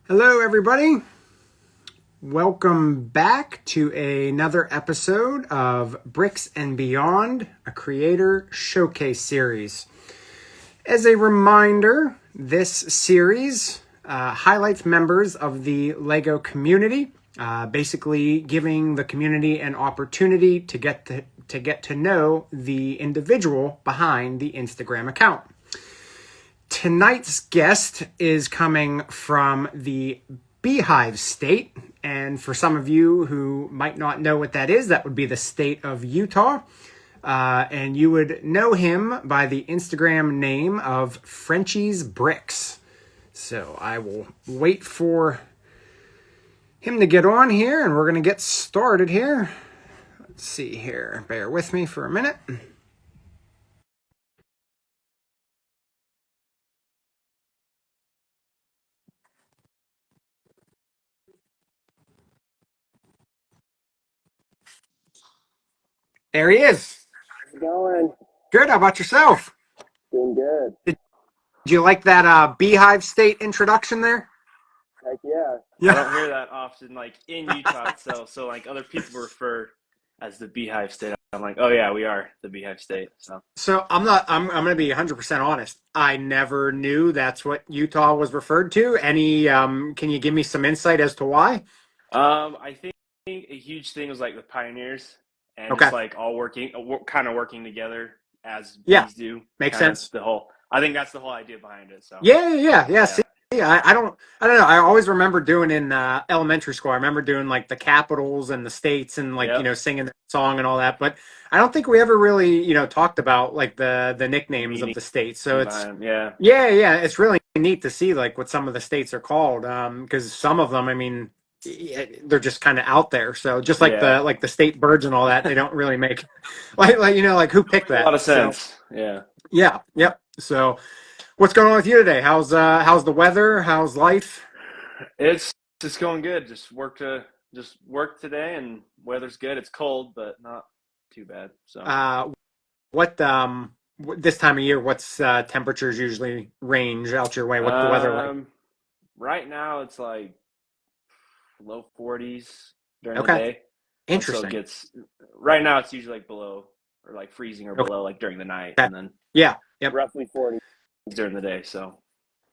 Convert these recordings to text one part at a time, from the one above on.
Hello, everybody. Welcome back to another episode of Bricks and Beyond, a creator showcase series. As a reminder, this series highlights members of the LEGO community, basically giving the community an opportunity to get to know the individual behind the Instagram account. Tonight's guest is coming from the Beehive State. And for some of you who might not know what that is, that would be the state of Utah. And you would know him by the Instagram name of Frenchy's Bricks. So I will wait for him to get on here and we're going to get started here. Let's see here. Bear with me for a minute. There he is. How's it going? Good. How about yourself? Doing good. Did you like that Beehive State introduction there? Heck yeah. I don't hear that often, like in Utah itself. So like other people refer as the Beehive State. I'm like, oh yeah, we are the Beehive State. So I'm going to be 100% honest. I never knew that's what Utah was referred to. Can you give me some insight as to why? I think a huge thing was like the pioneers and Okay. just like all working, kind of working together as Yeah. bees do. Makes Kind of sense. the whole. I think that's the whole idea behind it. So Yeah. See, yeah, I don't know. I always remember doing in elementary school. I remember doing like the capitals and the states and like, yep, singing the song and all that. But I don't think we ever really, talked about like the the nicknames of meaning the states. So it's, behind them. Yeah, it's really neat to see like what some of the states are called. Because some of them, I mean, they're just kind of out there. So just yeah, like the state birds and all that, they don't really make like who picked a lot that. of So sense. Yeah. yeah, yep. So what's going on with you today? How's the weather? How's life? It's just going good. Just work today, and weather's good. It's cold, but not too bad. So, Uh, what this time of year? What's temperatures usually range out your way? What's the weather like? um, right now it's like low 40s during the Okay, day until it interesting. gets. Right now it's usually like below or like freezing or below like during the night, Okay, and then yeah, yep. Roughly 40. during the day. So,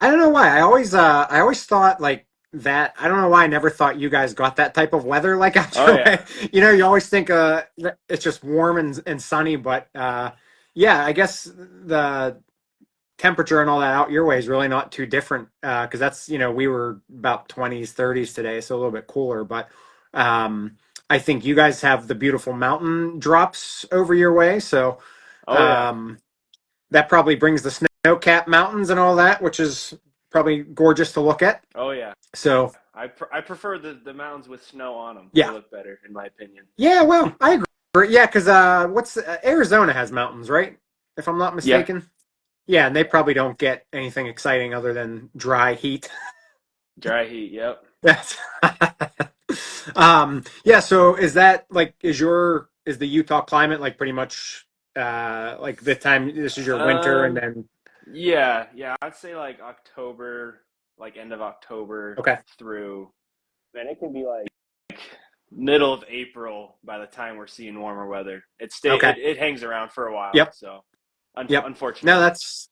I don't know why. I always thought like that. I don't know why I never thought you guys got that type of weather like out oh your yeah, way. You always think that it's just warm and sunny, but yeah, I guess the temperature and all that out your way is really not too different because that's we were about 20s 30s today, so a little bit cooler, but I think you guys have the beautiful mountain drops over your way, so oh yeah, um, that probably brings the snow-capped mountains and all that, which is probably gorgeous to look at. oh yeah. So I prefer the mountains with snow on them. They yeah, look better in my opinion. yeah, well, I agree. Yeah, because what's Arizona has mountains, right? If I'm not Yeah, mistaken. Yeah, and they probably don't get anything exciting other than dry heat. dry heat. Yep. That's yeah, so is that like is the Utah climate like pretty much like the time this is your winter and Um, then yeah. I'd say like October, like end of October okay. through Man, it can be like, middle of April by the time we're seeing warmer weather. Okay. It hangs around for a while, Yep. so Yep. No, unfortunately. that's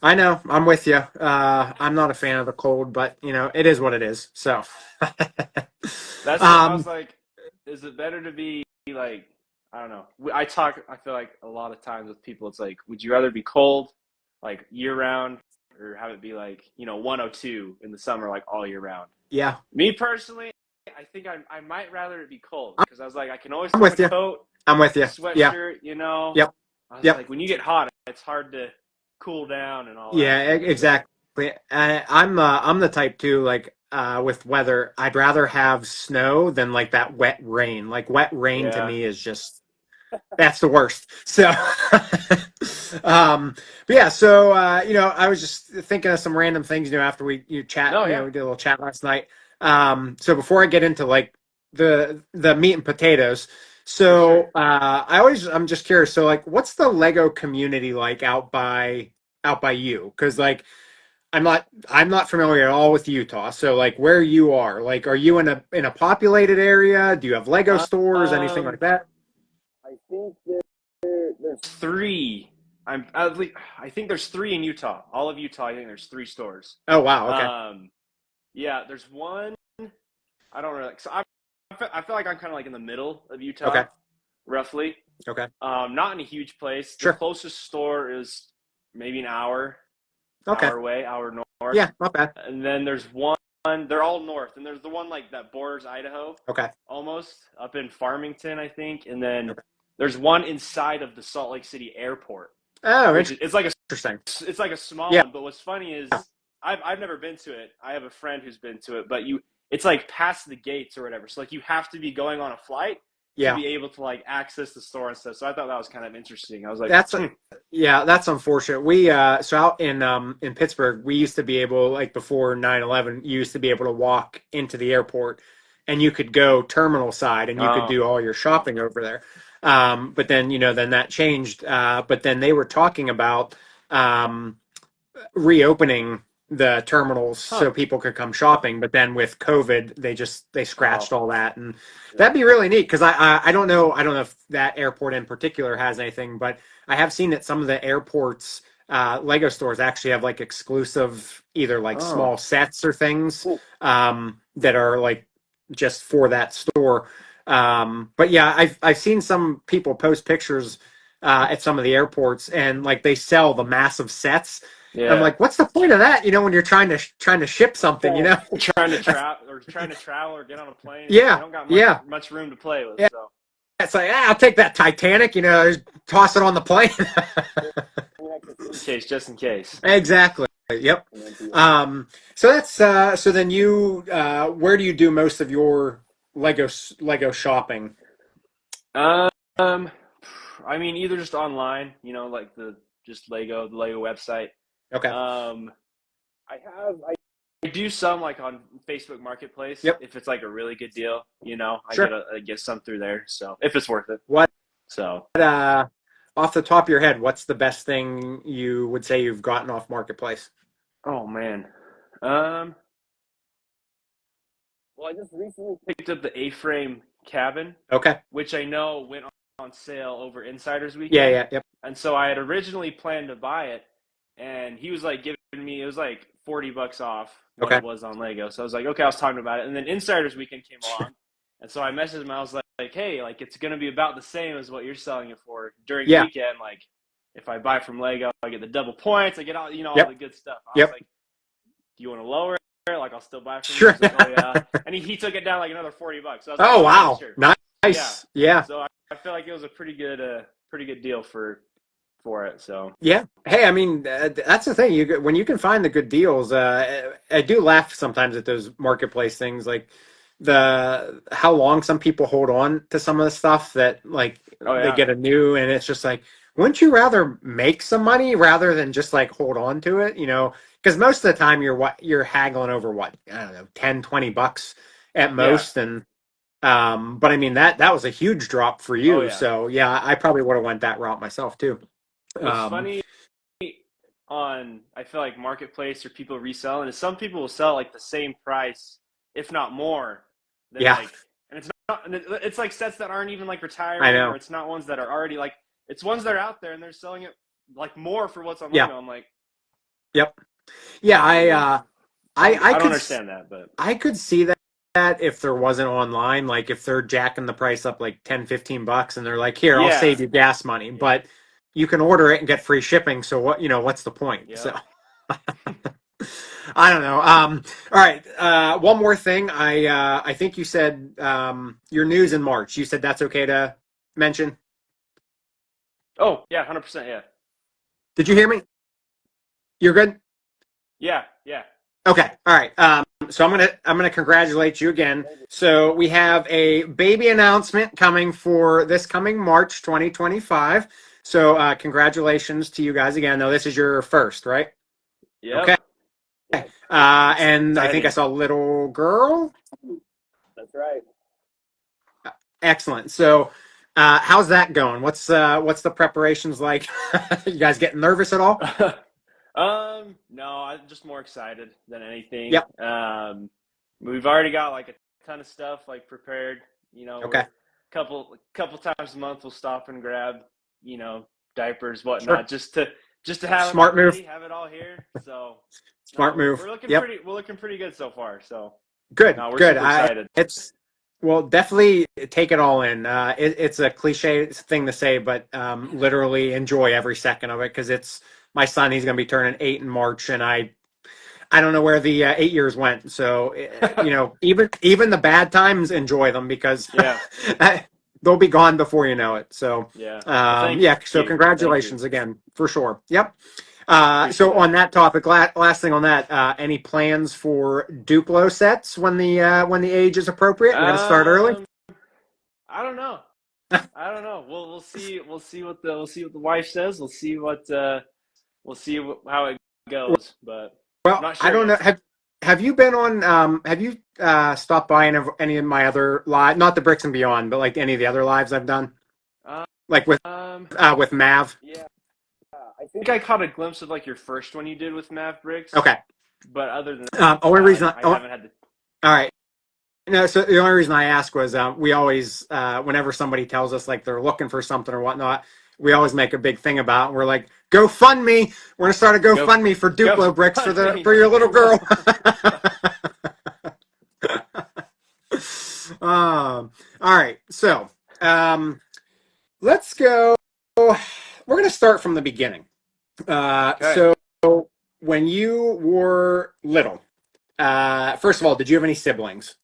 I know. I'm with you. I'm not a fan of the cold, but it is what it is. So That's what I was um like, is it better to be like, I don't know. I feel like a lot of times with people it's like, would you rather be cold like year round or have it be like, 102 in the summer like all year round? yeah, Me personally, I think I might rather it be cold I'm because I was like I can always I'm throw on a with you. coat, I'm with you. Yeah. sweatshirt. Yep. I was Yep. like, when you get hot, it's hard to cool down and all that. Yeah, So, exactly. I'm the type too, like with weather, I'd rather have snow than like that wet rain. Like wet rain to yeah. me is just that's the worst. So but yeah, so I was just thinking of some random things, after you chat, No, yeah, we did a little chat last night. So before I get into like the meat and potatoes, for sure. so I'm just curious. So like, what's the Lego community like out by you? Because like I'm not familiar at all with Utah. So like where you are, like are you in a populated area? Do you have Lego stores, anything like Um, that? I think there's three. I think there's three in Utah. All of Utah, I think there's three stores. Oh wow, okay. Um, yeah, there's one. I don't really. So I feel like I'm kind of like in the middle of Okay. Utah, roughly. Okay. Not in a huge place. The Sure. closest store is maybe an Okay. hour away, hour north. Yeah, not bad. And then there's one. They're all north, and there's the one like that borders Idaho, Okay. almost up in Farmington, I think. And then Okay. there's one inside of the Salt Lake City airport, Oh, which is interesting. it's like a small Yeah. one. But what's funny is I've never been to it. I have a friend who's been to it, but it's like past the gates or whatever. So like you have to be going on a flight to Yeah. be able to like access the store and stuff. So I thought that was kind of interesting. I was like, That's yeah, that's unfortunate. We so out in Pittsburgh, we used to be able, like before 9/11, you used to be able to walk into the airport and you could go terminal side and you could oh, do all your shopping over there. But then, then that changed. But then they were talking about um reopening the terminals huh, so people could come shopping, but then with COVID they scratched oh, all that. And yeah. that'd be really neat because I don't know if that airport in particular has anything, but I have seen that some of the airports Lego stores actually have like exclusive either like Oh, small sets or things cool. that are like just for that store. But yeah, I've seen some people post pictures at some of the airports, and like they sell the massive sets. And I'm yeah. like, what's the point of that? When you're trying to ship something, Yeah. Trying to travel or get on a plane, and you Yeah, don't got yeah, much room to play with. yeah. So It's like, I'll take that Titanic, just toss it on the plane. just in case. Exactly. Yep. And then be So that's so then you where do you do most of your Lego shopping? Um, I mean, either just online, like the Lego website. Okay. Um, I do some like on Facebook Marketplace Yep. if it's like a really good deal. Sure. I get some through there. So if it's worth it. What So, off the top of your head, what's the best thing you would say you've gotten off Marketplace? oh man, um, well, I just recently picked up the A-frame cabin, Okay. which I know went on sale over Insiders Yeah, Weekend. yeah, yep. And so I had originally planned to buy it, and he was like giving me it was like $40 off what Okay. it was on Lego. So I was like, okay, I was talking about it. And then Insiders Weekend came along, and so I messaged him. I was like, hey, like it's gonna be about the same as what you're selling it for during the Yeah. weekend. Like if I buy from Lego, I get the double points. I get all the Yep. good stuff. I was Yep. like, do you want to lower it? Like I'll still buy from you. Sure. He's like, oh yeah, and he took it down like another $40. So I was like, Oh okay, wow. sure, yeah. Nice. Yeah. So I feel like it was a pretty good deal for it. So Yeah. Hey, I mean, that's the thing. When you can find the good deals, I do laugh sometimes at those marketplace things, like the how long some people hold on to some of the stuff that like oh they yeah, get a new, and it's just like, wouldn't you rather make some money rather than just like hold on to it? Because most of the time you're haggling over what, I don't know, 10, $20 at yeah, most, and but I mean that was a huge drop for oh you. yeah. So yeah, I probably would have went that route myself too. What's Um, funny on I feel like marketplace or people reselling is some people will sell like the same price, if not more, than yeah. like, and it's like sets that aren't even like I retiring, or know. it's not ones that are already like it's ones that are out there and they're selling it like more for what's on Yeah. Lego. I'm like, Yep. Yeah. I mean, I I don't could understand that, but I could see that if there wasn't online, like if they're jacking the price up like 10, $15 and they're like, here, I'll yeah, save you gas money, yeah, but you can order it and get free shipping. So what's the point? So yep. I don't know. All right. One more thing. I think you said your news in March. You said that's okay to mention. Oh yeah, 100%. Yeah, Did you hear me? You're good? yeah. Okay. All right. So I'm gonna congratulate you again. So we have a baby announcement coming for this coming March 2025. So congratulations to you guys again. Though this is your first, right? Okay. Yep. And I think I Exciting. saw a little girl. that's right. Excellent. So how's that going? What's the preparations like? You guys getting nervous at all? No, I'm just more excited than anything. Yep. We've already got like a ton of stuff like prepared. We're Okay. couple times a month we'll stop and grab, you know, diapers, Sure. whatnot, just to have them all Smart move. ready, have it all here. So no, Smart move. we're looking Yep. pretty good so far. So Good. no, we're Good. super excited. It's well, definitely take it all in. It's a cliche thing to say, but literally enjoy every second of it because it's my son. He's going to be turning 8 in March, and I don't know where the 8 years went. So even the bad times, enjoy them because Yeah, they'll be gone before you know it. So yeah. Well, thank yeah. So you, thank you. congratulations again for sure. Yep. Appreciate So it. on that topic, last thing on that, any plans for Duplo sets when the age is appropriate? We're gonna start early. Um, I don't know. I don't know. We'll see. We'll see what the wife says. We'll see how it goes. But I'm Well, not I sure don't know. yet. Have you been on? Have you stopped by any of my other live? Not the Bricks and Beyond, but like any of the other lives I've done, like with Mav. Yeah, I I think think I caught a glimpse of like your first one you did with Mavericks, Okay. but other than Only that, reason. I haven't had the. All right. No, so the only reason I ask was we always, whenever somebody tells us like they're looking for something or whatnot, we always make a big thing about. It. We're like, GoFundMe. We're gonna start a Go, GoFundMe for go Duplo bricks fund me. for your little girl. All right, so um, let's go. We're gonna start from the beginning. Okay. So when you were little, first of all, did you have any siblings?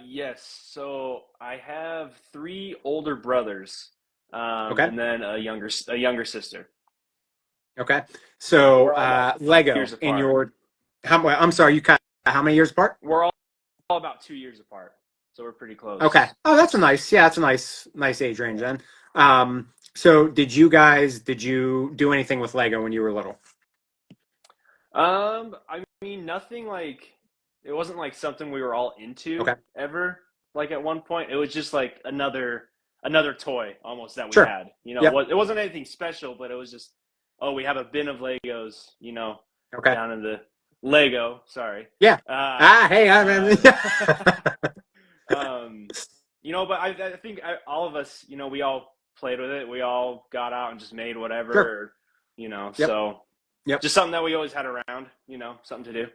Yes. So I have three older brothers, Okay. and then a younger sister. Okay. So we're all about Lego Years in apart. your well, I'm sorry, you cut how many years apart? We're all about 2 years apart, so we're pretty Okay. close. Oh, that's a nice. Yeah, that's a nice age range then. So did you do anything with Lego when you were little? I mean, nothing like it wasn't like something we were all into Okay. ever. Like at one point, it was just like another toy almost that we Sure. had. Yep. It wasn't anything special, but it was just, oh, we have a bin of Legos, Okay. down in the Lego. Sorry. Yeah. Uh, Ah, hey, I mean, uh, um, but I think all of us, we all played with it. We all got out and just made sure. whatever, Yep. so Yep. just something that we always had around, something to do.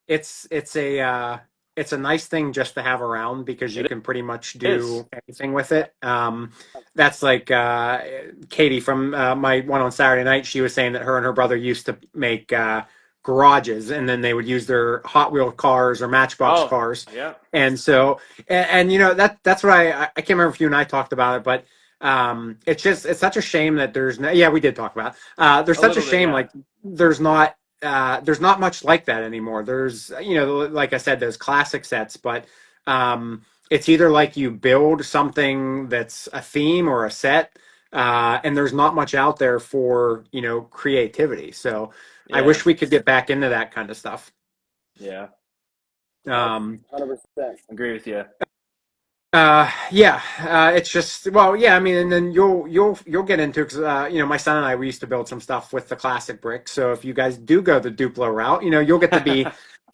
it's it's a uh, it's a nice thing just to have around because you It can pretty much is. do anything with it. That's like Katie from my one on Saturday night. She was saying that her and her brother used to make garages, and then they would use their Hot Wheel cars or Matchbox Oh, cars. yeah. And so, that's what I can't remember if you and I talked about it, but it's such a shame that there's no, yeah, we did talk about it. There's A such a little bit, shame yeah. like there's not much like that anymore. There's, like I said, there's classic sets, but it's either like you build something that's a theme or a set, and there's not much out there for, creativity. So I Yeah. wish we could get back into that kind of stuff. Yeah. that's Um, 100%. Agree with you. yeah, it's just, well, yeah, I mean, and then you'll get into, because my son and I, we used to build some stuff with the classic brick. So if you guys do go the Duplo route, you'll get to be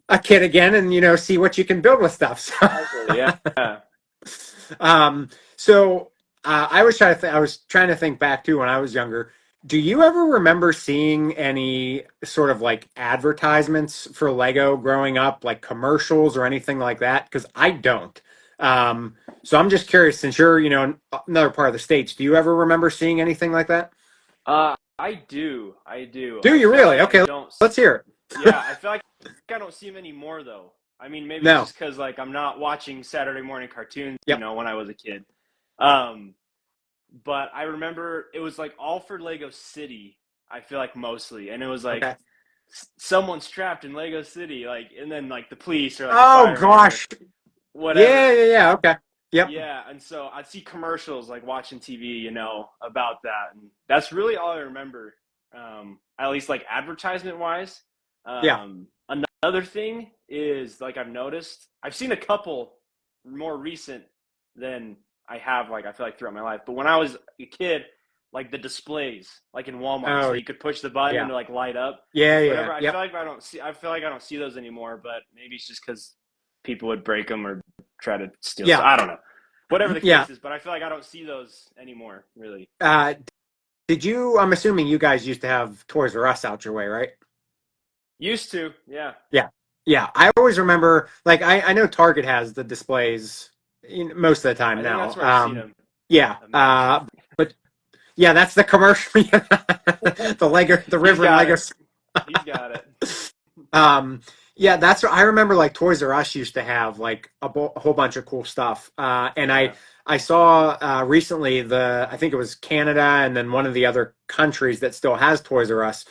a kid again and see what you can build with stuff. So, Yeah. um, so I was trying to think back too when I was younger. Do you ever remember seeing any sort of like advertisements for Lego growing up, like commercials or anything like that? Because I don't. So I'm just curious, since you're, in another part of the states, do you ever remember seeing anything like that? I do. I do. Do I you feel really? like I Okay, don't. let's hear it. Yeah, I feel like I don't see them anymore though. I mean, maybe it's No. just because like I'm not watching Saturday morning cartoons, Yep. when I was a kid. Um, but I remember it was like all for Lego City. I feel like mostly, and it was like Okay. someone's trapped in Lego City, like, and then like the police or like the Oh firemen or gosh. Yeah, whatever. yeah, yeah. Okay. Yep. Yeah, and so I'd see commercials like watching TV, about that, and that's really all I remember. At least like advertisement wise. Yeah. Another thing is like I've seen a couple more recent than I have like I feel like throughout my life. But when I was a kid, like the displays, like in Walmart, so Oh, you could push the button and yeah. to like light up. Yeah, yeah. Whatever. I Yep. feel like I feel like I don't see those anymore. But maybe it's just because people would break them or try to steal stuff. Yeah. I don't know. Whatever the Yeah. case is, but I feel like I don't see those anymore. Really. Uh, did you, I'm assuming you guys used to have Toys R Us out your way, right? Used to, yeah. Yeah. Yeah. I always remember, like, I know Target has the displays most of the time I think that's now. where I've seen them. Yeah. A man. But yeah, that's the commercial. The Lego, the He's River and got Lego. it. He's got it. Um, yeah, that's what I remember. Like Toys R Us used to have like a whole bunch of cool stuff. And Yeah. I saw recently I think it was Canada and then one of the other countries that still has Toys R Us.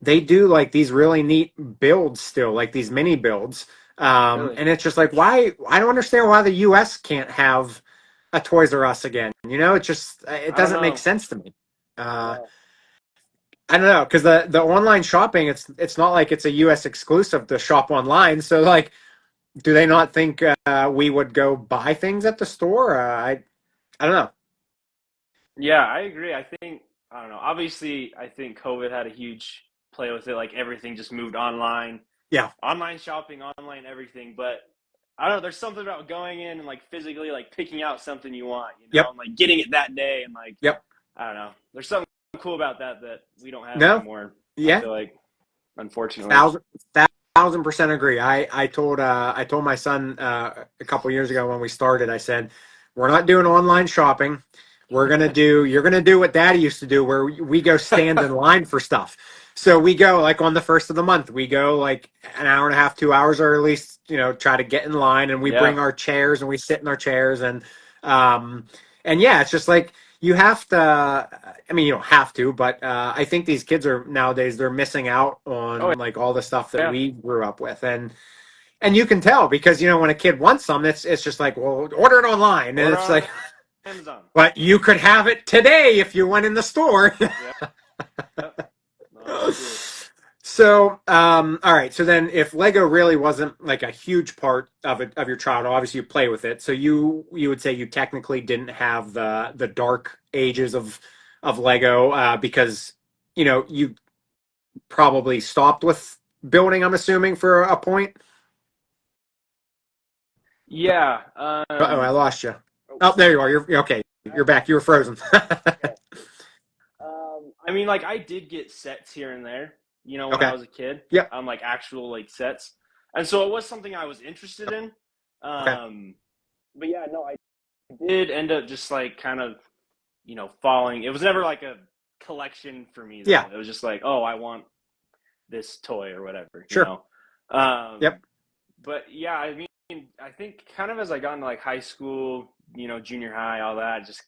They do like these really neat builds still, like these mini builds. Really. And it's just like why I don't understand why the U.S. can't have a Toys R Us again. It I don't doesn't make know. sense to me. Uh, No. I don't know because the online shopping it's not like it's a U.S. exclusive to shop online. So like, do they not think we would go buy things at the store? I don't know. Yeah, I agree. I don't know. Obviously, I think COVID had a huge play with it. Like everything just moved online, Yeah. online shopping, online everything. But I don't know. There's something about going in and like physically like picking out something you want, Yep. and like getting it that day, and like Yep. I don't know. There's something cool about that that we don't have No. anymore. I Yeah. feel like, unfortunately. Thousand 1000% agree. I told my son a couple years ago when we started. I said, "We're not doing online shopping. You're gonna do what Daddy used to do, where we go stand in line for stuff. So we go like on the first of the month. We go like an hour and a half, 2 hours, or at least try to get in line, and we Yeah. bring our chairs and we sit in our chairs um and yeah, it's just like you have to. I mean, you don't have to, but I think these kids are nowadays they're missing out Oh on like all the stuff that yeah. we grew up with, and you can tell because when a kid wants some, it's just like, well, order it online, and Order it's on like, Amazon. but you could have it today if you went in the store. Yeah. Yep. No, that's true. So, all right. So then, if Lego really wasn't like a huge part of your childhood, obviously you play with it. So you would say you technically didn't have the dark ages of Lego because you probably stopped with building. I'm assuming for a point. Yeah. Oh, I lost you. Oh, Oh, there you are. You're okay. You're back. You were frozen. okay. I mean, like I did get sets here and there, when I Okay. was a kid, Yep. like actual like sets, and so it was something I was interested in. Okay. But yeah, no, I did end up just like kind of, falling. It was never like a collection for me though. Yeah. It was just like, oh, I want this toy or whatever, Sure. Yep. But yeah, I mean, I think kind of as I got into like high school, junior high, all that, just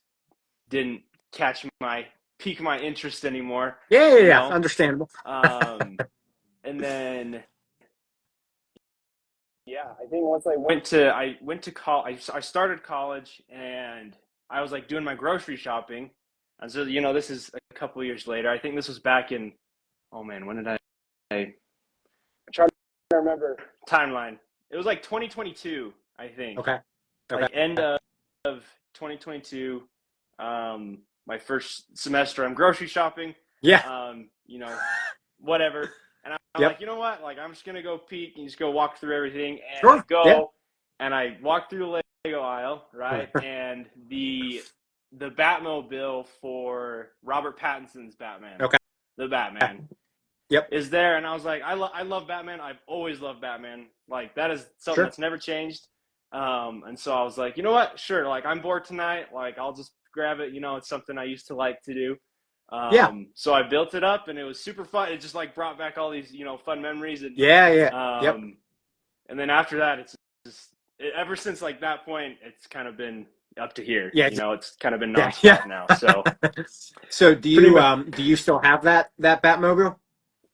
didn't catch my pique my interest anymore, Yeah. Yeah. you Yeah. know. Understandable. And then Yeah, I think once I I went to college. I started college and I was like doing my grocery shopping, and so this is a couple of years later. I think this was back in, oh man, when did I try to remember. timeline? It was like 2022, I think. Okay. Okay. Like end of 2022. My first semester, I'm grocery shopping. Yeah. Whatever. And I'm Yep. like, you know what? Like, I'm just gonna go peek and just go walk through everything. And I Sure. Yeah. go, and I walk through the Lego aisle, right? And the Batmobile for Robert Pattinson's Batman, Okay. the Batman, Yep. is there. And I was like, I love Batman. I've always loved Batman. Like that is something Sure. that's never changed. And so I was like, you know what? Sure. Like I'm bored tonight. Like I'll just grab it. It's something I used to like to do. Yeah. So I built it up and it was super fun. It just like brought back all these, fun memories. And, Yeah. Yeah. Yep. and then after that, ever since like that point, it's kind of been up to here. Yeah. It's kind of been Yeah. nonstop Yeah. now. So So pretty much, do you still have that Batmobile?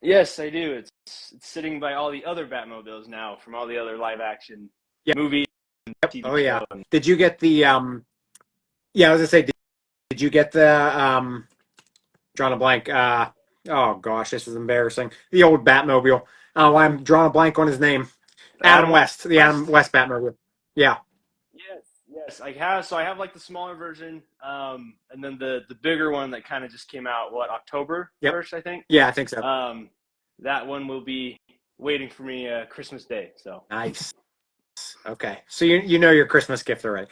yes, I do. It's sitting by all the other Batmobiles now from all the other live action Yeah. movies and Yep. TV Oh yeah. shows. Did you get the yeah, I was gonna say, did you get the drawing a blank, oh gosh, this is embarrassing. The old Batmobile. Oh, I'm drawing a blank on his name. Adam Adam West. The Adam West. West Batmobile. Yeah. Yes, yes. I have. So I have like the smaller version, and then the bigger one that kind of just came out. What, October Yep. 1st, I think. Yeah, I think so. Um, that one will be waiting for me Christmas Day. So Nice. Okay. So you know your Christmas gift already.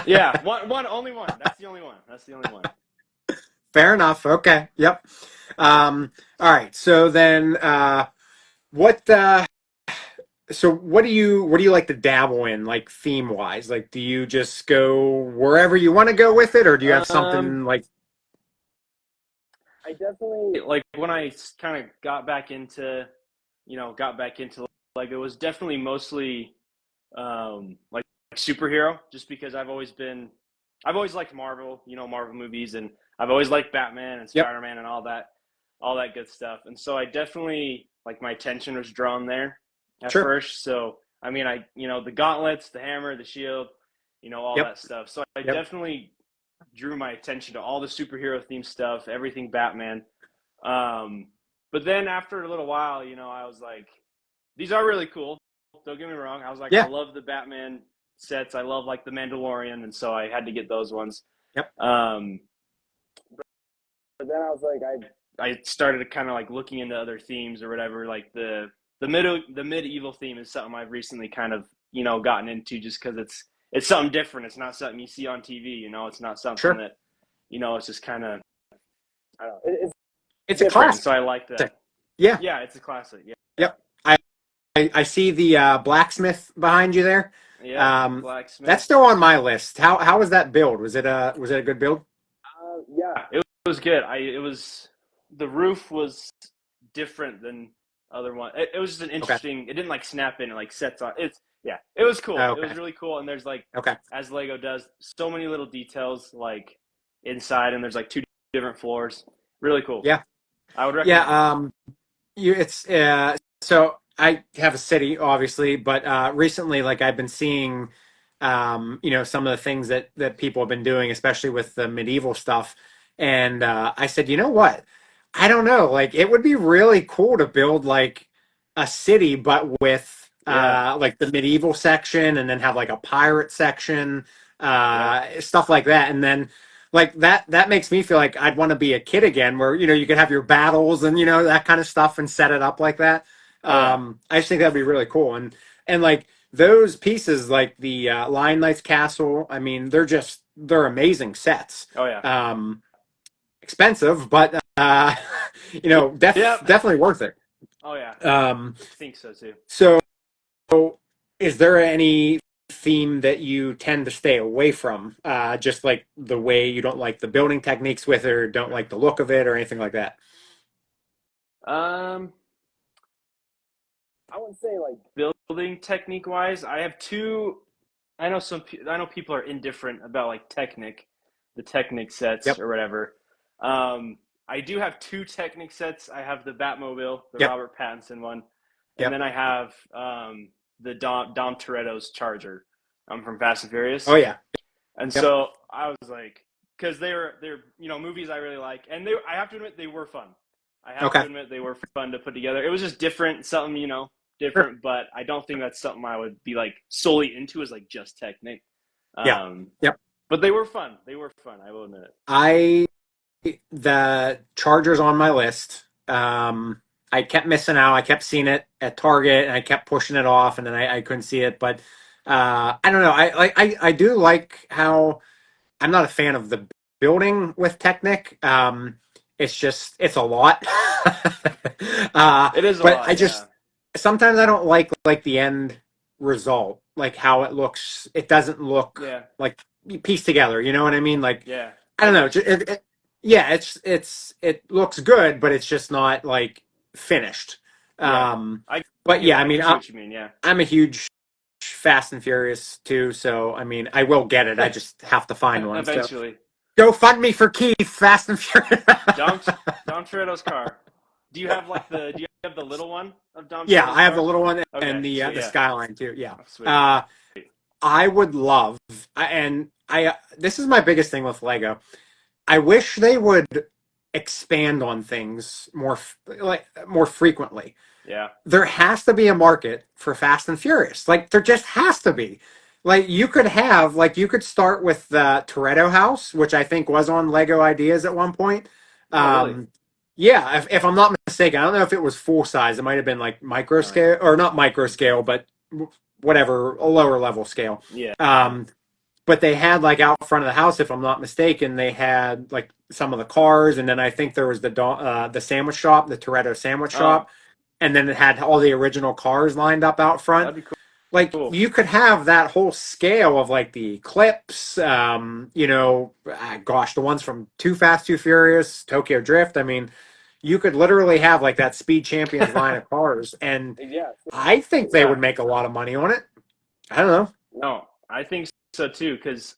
yeah, only one. That's the only one. That's the only one. Fair enough. Okay. Yep. All right. So then, what? What do you like to dabble in, like theme wise? Like, do you just go wherever you want to go with it, or do you have Um, something like? I definitely, like when I kind of got back into Lego, it was definitely mostly like superhero, just because I've always liked Marvel, Marvel movies, and I've always liked Batman and Yep. Spider Man and all that good stuff. And so I definitely like my attention was drawn there at Sure. first. So I mean, the gauntlets, the hammer, the shield, all Yep. that stuff. So I Yep. definitely drew my attention to all the superhero themed stuff, everything Batman. Um, but then after a little while, I was like, these are really cool. Don't get me wrong. I was like, I Yeah. love the Batman sets. I love like the Mandalorian, and so I had to get those ones. Yep. Um, but then I was like, I started kind of like looking into other themes or whatever. Like the medieval theme is something I've recently kind of gotten into, just because it's something different. It's not something you see on TV. It's not something Sure. that it's just kind of I don't know, it's It's a different. different. So I like that. Yeah. Yeah, it's a classic. Yeah, Yep. I see the blacksmith behind you there. yeah. Um, that's Blacksmith. still on my list. How was that build? Was it a good build? Yeah, It was good. The roof was different than other one. It was just an Okay. interesting. It didn't like snap in. It like sets on. It was cool. It was Okay. really cool. And there's like, Okay. as Lego does, so many little details like inside, and there's like two different floors. Really cool. Yeah. I would Yeah. recommend it. It's so I have a city obviously, but recently like I've been seeing some of the things that people have been doing, especially with the medieval stuff. And I said, you know what? I don't know, like it would be really cool to build like a city but with Yeah, like the medieval section and then have like a pirate section, yeah. stuff like that. And then like that makes me feel like I'd want to be a kid again where you could have your battles and that kind of stuff and set it up like that. Oh yeah. I just think that'd be really cool. And like those pieces like the Lion Knight's castle, I mean they're amazing sets. Oh yeah. Expensive but Yep. definitely worth it. Oh yeah. um I think so too. so is there any theme that you tend to stay away from? Just like the way you don't like the building techniques with it, or don't like the look of it, or anything like that? Um, I wouldn't say like building technique wise, I have two. I know people are indifferent about like the Technic sets Yep. or whatever. I do have two Technic sets. I have the Batmobile, the Yep. Robert Pattinson one, and Yep. then I have the Dom Toretto's Charger. From Fast and Oh Furious, yeah. and Yep. so I was like, because they're movies I really like, and I have to admit they were fun. I have to Okay. admit they were fun to put together. It was just different, something Sure. different, but I don't think that's something I would be like solely into as like just Technic. Yeah. Um, Yep. but they were fun. They were fun. I will admit it. I the Chargers on my list. I kept missing out. I kept seeing it at Target, and I kept pushing it off, and then I couldn't see it. But I don't know. I do like how I'm not a fan of the building with Technic. It's a lot. uh, It is a but I lot, yeah, just sometimes I don't like the end result, like how it looks. It doesn't look yeah, like pieced together. You know what I mean? Like yeah. I I don't know. get you. Yeah, it looks good, but it's just not like finished. Yeah, Um, I but yeah, I I mean, can see what you mean. Yeah, I'm a huge Fast and Furious too, so I mean, I will get it. I just have to find one. So eventually. go fund me for Keith, Fast and Furious. Dom Dom Toretto's car. Do you have the little one of Dom Yeah, Toretto's I have the car? little one Okay, and the sweet. the Yeah, Skyline too. Yeah, oh, sweet. uh, I would love, and I this is my biggest thing with Lego. I wish they would expand on things more frequently. Yeah, There has to be a market for Fast and Furious. Like there just has to be. like you could start with the Toretto house, which I think was on Lego Ideas at one point. Oh, really? Um, yeah, if I'm not mistaken, I don't know if it was full size. It might have been like micro Really? scale or not micro scale, but whatever, a lower level scale. Yeah. Um, but they had like out front of the house, if I'm not mistaken, they had like some of the cars, and then I think there was the sandwich shop, the Toretto sandwich Oh, shop, and then it had all the original cars lined up out front. that'd be Like cool. you could have that whole scale of like the Eclipse, gosh, the ones from Too Fast, Too Furious, Tokyo Drift. I mean, you could literally have like that Speed Champions line of cars, and Yeah. I think they would Yeah. make a lot of money on it. I don't know. No, I think so too. Because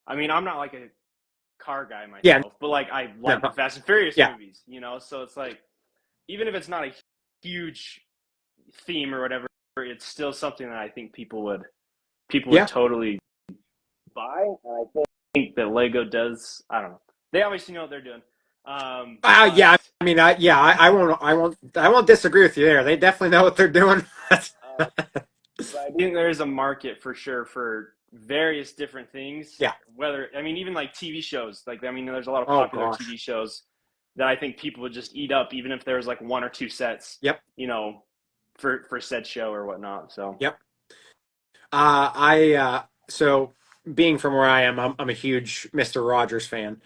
I mean, I'm not like a car guy Yeah, myself, but like I no, like the Fast and Furious yeah, movies, you know. So it's like even if it's not a huge theme or whatever, it's still something that I think people would yeah. totally Buy, and I think that Lego does. I don't know. They obviously know what they're doing. Yeah. But I mean, I won't disagree with you there. They definitely know what they're doing. uh, but I I do. think there's a market for sure for various different things. Yeah. Whether I mean, even like TV shows. Like I mean, there's a lot of Oh popular gosh. TV shows that I think people would just eat up, even if there was like one or two sets, Yep. you know, for said show or whatnot. So Yep. So being from where I am, I'm a huge Mister Rogers fan.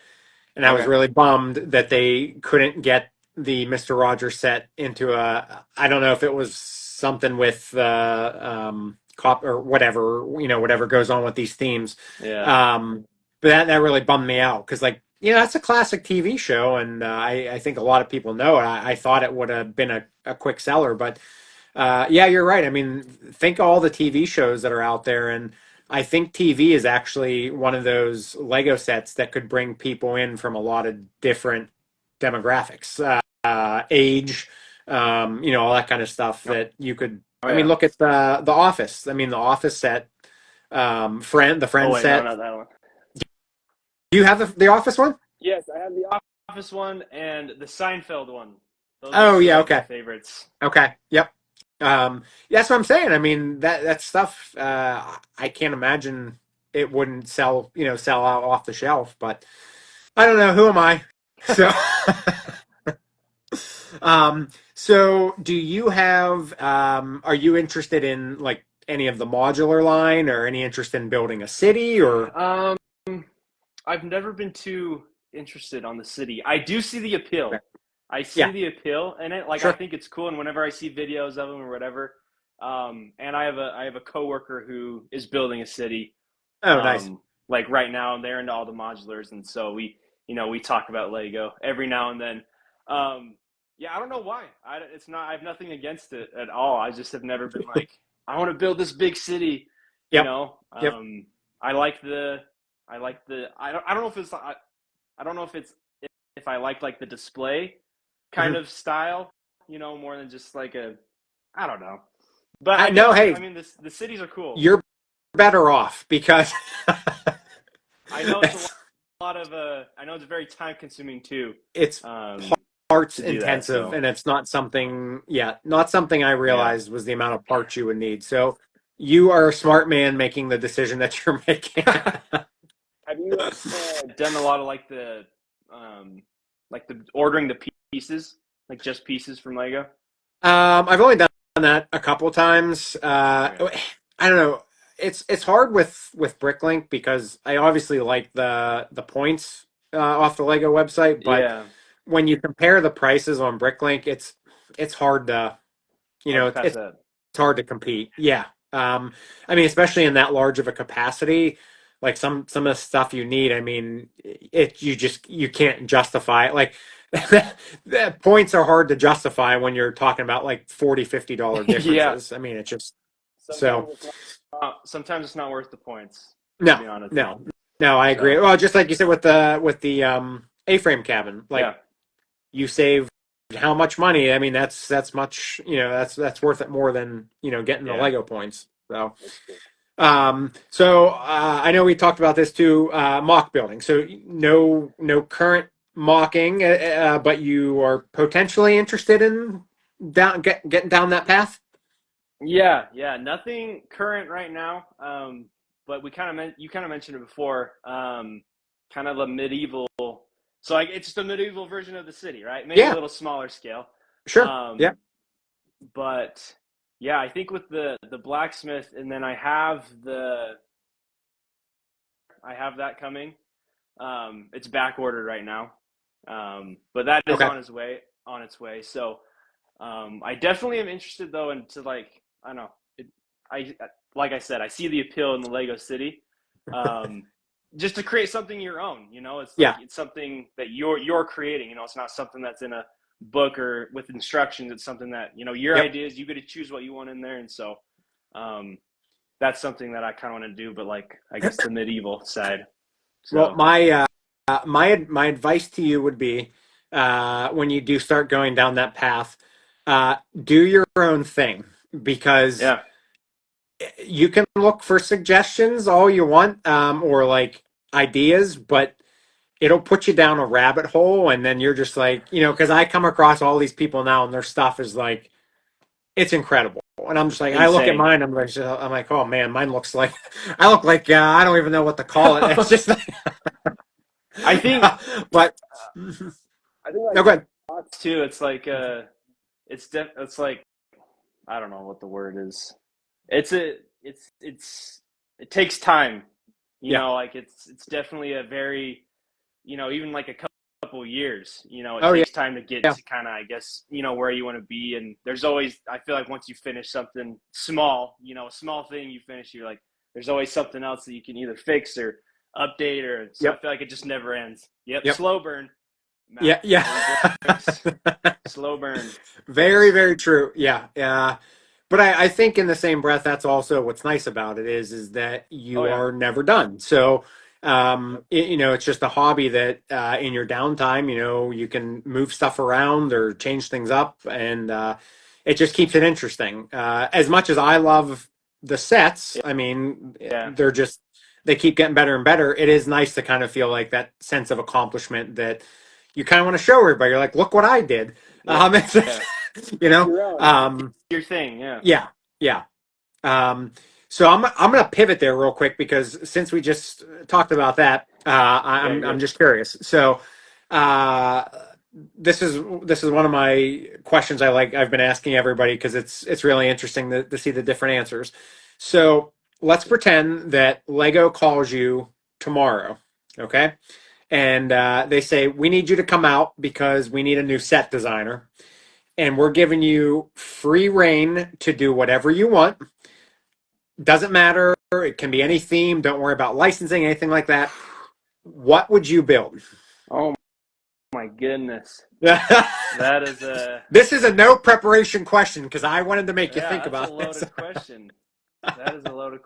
And I was okay, really bummed that they couldn't get the Mister Rogers set into a. I don't know if it was something with cop or whatever, whatever goes on with these themes. yeah, Um, but that really bummed me out because, like, that's a classic TV show, and I think a lot of people know it. I thought it would have been a quick seller, but yeah, you're right. I mean, think of all the TV shows that are out there, and I think TV is actually one of those Lego sets that could bring people in from a lot of different demographics, age, all that kind of stuff. That you could. oh I mean, yeah. look at the Office. I mean, the Office set, the Oh Friend wait, no, set. not that one. Do you have the Office one? Yes, I have the. Office one and the Seinfeld one. Those are Oh two yeah, of my okay, favorites. okay, yep. That's what I'm saying. I mean that stuff. I can't imagine it wouldn't sell out off the shelf. But I don't know. Who am I? So, so do you have? Are you interested in like any of the modular line, or any interest in building a city, or? Um, I've never been too interested on the city. I do see the appeal. I see Yeah, the appeal in it. Like I sure. think it's cool, and whenever I see videos of them or whatever, and I have a coworker who is building a city, Oh, nice. like right now, and they're into all the modulars, and so we talk about Lego every now and then. Um, yeah, I don't know why. It's not. I have nothing against it at all. I just have never been like, I want to build this big city. You Yep. know, Yep. I like the, I don't know if it's, I don't know if I like the display kind Mhm. of style. More than just like I don't know. But I I do no. like. Hey, I mean, the cities are cool. you're better off because I know it's a lot of I know it's very time consuming too, it's um, parts to do that. intensive, So and it's not something I yeah, realized was the amount of parts you would need. So you are a smart man making the decision that you're making. Have you? I've done a lot of like the ordering the pieces, like just pieces from Lego. I've only done that a couple times. Okay. I don't know. It's hard with Bricklink because I obviously like the points off the Lego website, but Yeah. when you compare the prices on Bricklink, it's hard to Hard to pass it's that. hard to compete. Yeah. I mean, especially in that large of a capacity, like some of the stuff you need. I mean, you can't justify it. Like the points are hard to justify when you're talking about like $40-$50 Yeah. differences. I mean, it's just Sometimes so it's not. Sometimes it's not worth the points, to no, be honest. no, no. I agree. So Well, just like you said with the A-frame cabin, like yeah, you save how much money? I mean, that's much, that's worth it more than, getting the yeah, Lego points. So, It's true. I know we talked about this too, mock building. So no current mocking, but you are potentially interested in getting down that path. yeah, yeah. Nothing current right now. but you kind of mentioned it before, kind of a medieval. So like it's just a medieval version of the city, right? Maybe a Yeah, little smaller scale. sure. Yeah. But yeah, I think with the blacksmith, and then I have that coming. It's back ordered right now, but that is Okay. on its way. So I definitely am interested though into like I don't know. I like I said, I see the appeal in the Lego City. Um, just to create something your own, it's like Yeah. it's something that you're creating. It's not something that's in a book or with instructions. It's something that your Yep. ideas. You get to choose what you want in there, and so that's something that I kind of want to do. But like I guess the medieval side. Well, So my advice to you would be when you do start going down that path, do your own thing because yeah, you can look for suggestions all you want or like ideas, but it'll put you down a rabbit hole, and then you're just like, because I come across all these people now, and their stuff is like it's incredible. And I'm just like, I look at insane. mine, I'm like, oh man, mine looks like I look like I don't even know what to call it. It's just like, I think but I think like no, go ahead. lots. too. It's like it's like I don't know what the word is. It takes time. Yeah. Like it's definitely a very even like a couple years. It Oh yeah. takes time to get Yeah. to kind of I guess where you want to be. And there's always I feel like once you finish something small, a small thing you finish, you're like there's always something else that you can either fix or update or so I Yep. feel like it just never ends. Yep, Yep. slow burn. Yeah. Matt, Maddie Yeah. Brooks, slow burn. Very, very true. Yeah. Yeah. But I think in the same breath, that's also what's nice about it is that Oh you yeah. are never done. So, Yep. it's just a hobby that in your downtime, you can move stuff around or change things up, and it just keeps it interesting. As much as I love the sets, I mean, Yeah. they keep getting better and better. It is nice to kind of feel like that sense of accomplishment that you kind of want to show everybody. You're like, look what I did. Yeah. It's, Yeah. you know, Your own. um, Your thing. Yeah. yeah, yeah. So I'm gonna pivot there real quick because since we just talked about that, Yeah. I'm Good. just curious. So uh, this is one of my questions I've been asking everybody because it's really interesting to see the different answers. So let's pretend that Lego calls you tomorrow, okay? And they say we need you to come out because we need a new set designer, and we're giving you free reign to do whatever you want. Doesn't matter. It can be any theme. Don't worry about licensing, anything like that. What would you build? Oh my goodness. This That is a is a no preparation question because I wanted to make you yeah. think That's a about this. loaded question. That is a loaded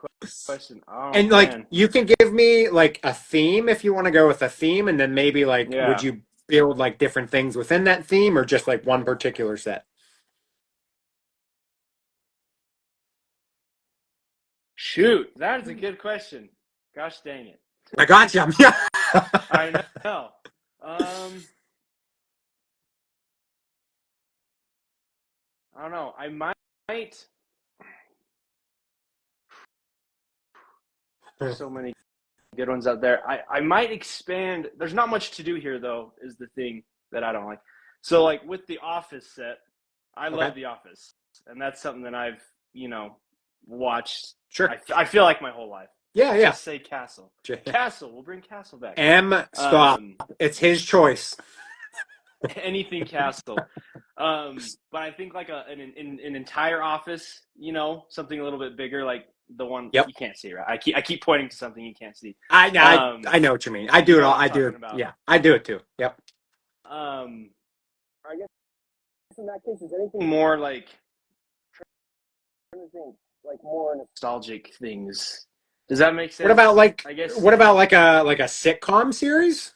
question. Oh And like man. you can give me like a theme if you want to go with a theme, and then maybe like would Yeah. you build like different things within that theme or just like one particular set? Shoot. That is a good question. Gosh dang it. I got you. Yeah. I know. I don't know. I might. There's so many good ones out there. I might expand. There's not much to do here though. Is the thing that I don't like. So like with the Office set, I Okay. love the Office, and that's something that I've watched. Sure. I feel like my whole life. Yeah. Yeah. Just say Castle. Castle. We'll bring Castle back. Stop. It's his choice. Anything Castle. But I think like an entire office, something a little bit bigger, like the one Yep. you can't see, right? I keep pointing to something you can't see. I know what you mean. I do You it know all. what I'm I do talking it. about. Yeah. I do it too. Yep. I guess in that case, is anything More like anything like more nostalgic things. Does that make What about sense? like I guess. what about like a sitcom series?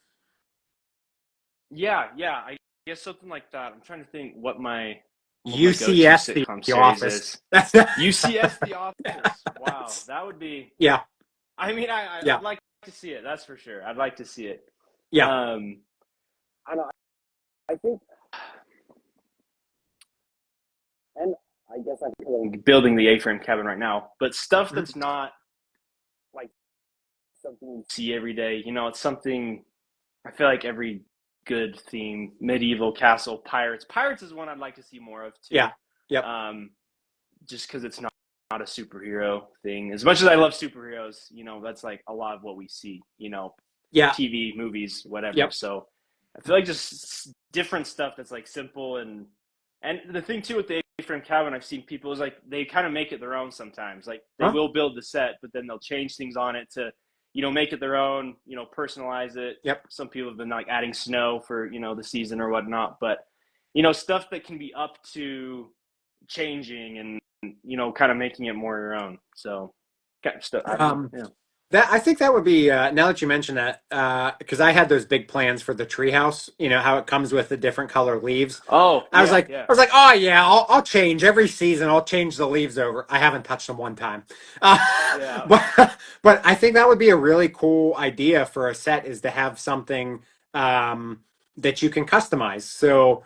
Yeah. I guess something like that. I'm trying to think what my go-to UCS sitcom The series Office. is. UCS The Office. Wow, that would be. Yeah. I mean, Yeah. I'd like to see it. That's for sure. I'd like to see it. Yeah. I know. I think, and I guess I'm feeling Building the A-frame cabin right now, but stuff that's not like something you see every day. You know, it's something I feel like every good theme, medieval, castle, pirates. Pirates is one I'd like to see more of too. Yeah. Yep. Just because it's not a superhero thing. As much as I love superheroes, you know, that's like a lot of what we see. You know, Yeah. TV, movies, whatever. Yep. So I feel like just different stuff that's like simple and the thing too with the A-frame cabin I've seen people is like they kind of make it their own sometimes. Like they Huh? will build the set, but then they'll change things on it to, you know, make it their own, you know, personalize it. Yep. Some people have been like adding snow for, you know, the season or whatnot, but you know, stuff that can be up to changing and, you know, kind of making it more your own. So kind of stuff. I don't know. Um, Yeah. that I think that would be now that you mention that because I had those big plans for the treehouse. You know how it comes with the different color leaves. Oh, yeah, yeah. I was like, oh yeah, I'll change every season. I'll change the leaves over. I haven't touched them one time, uh, Yeah. but I think that would be a really cool idea for a set is to have something that you can customize. So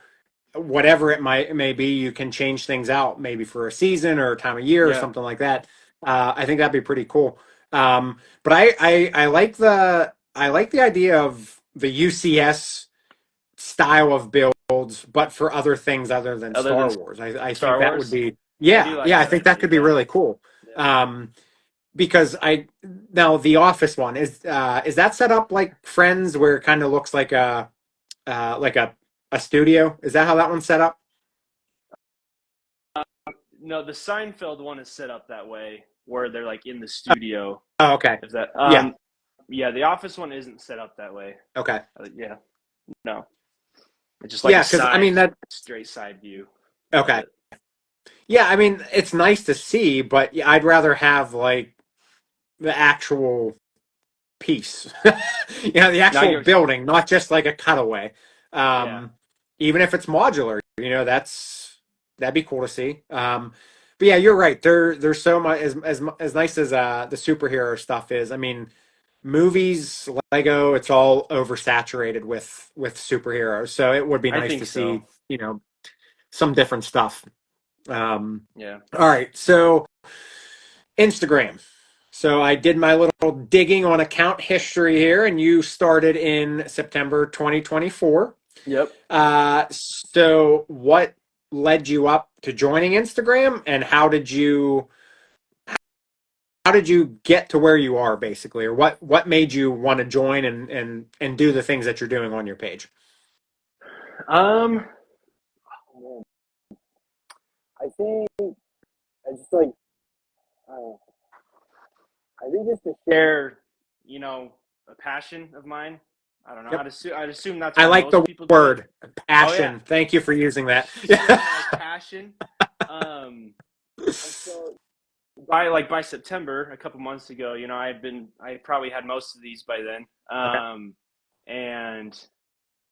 whatever it may be, you can change things out maybe for a season or a time of year or Yeah. something like that. I think that'd be pretty cool. But I like the idea of the UCS style of builds, but for other things other than Other Star than Wars. I think Star that would Wars, be I do like I that think that idea. could be Yeah. really cool. Yeah. Um, because I now the Office one is that set up like Friends where it kind of looks like a studio? Is that how that one's set up? No, the Seinfeld one is set up that way, where they're like in the studio. Oh, okay. Is that Yeah. yeah, the Office one isn't set up that way. Okay. Yeah, no, it's just like Yeah, a because I mean that. straight side view of Okay. it. Yeah, I mean it's nice to see, but yeah, I'd rather have like the actual piece, the Now actual you're building, not just like a cutaway. yeah, Even if it's modular, that'd be cool to see. But yeah, you're right. There's so much as nice as the superhero stuff is. I mean, movies, Lego, it's all oversaturated with superheroes. So it would be I nice think to so. see, some different stuff. Yeah. All right, so Instagram. So I did my little digging on account history here, and you started in September 2024. Yep. So what led you up to joining Instagram, and how did you get to where you are, basically, or what made you want to join and do the things that you're doing on your page? Um. man, I think I just like I don't know. I think just to share. They're, you know, a passion of mine. I don't know. Yep, I'd assume that's I why like most the people do it. word Oh yeah, passion. Thank you for using that. share my passion. Um, and so by September, a couple months ago, you know, I probably had most of these by then. Okay, And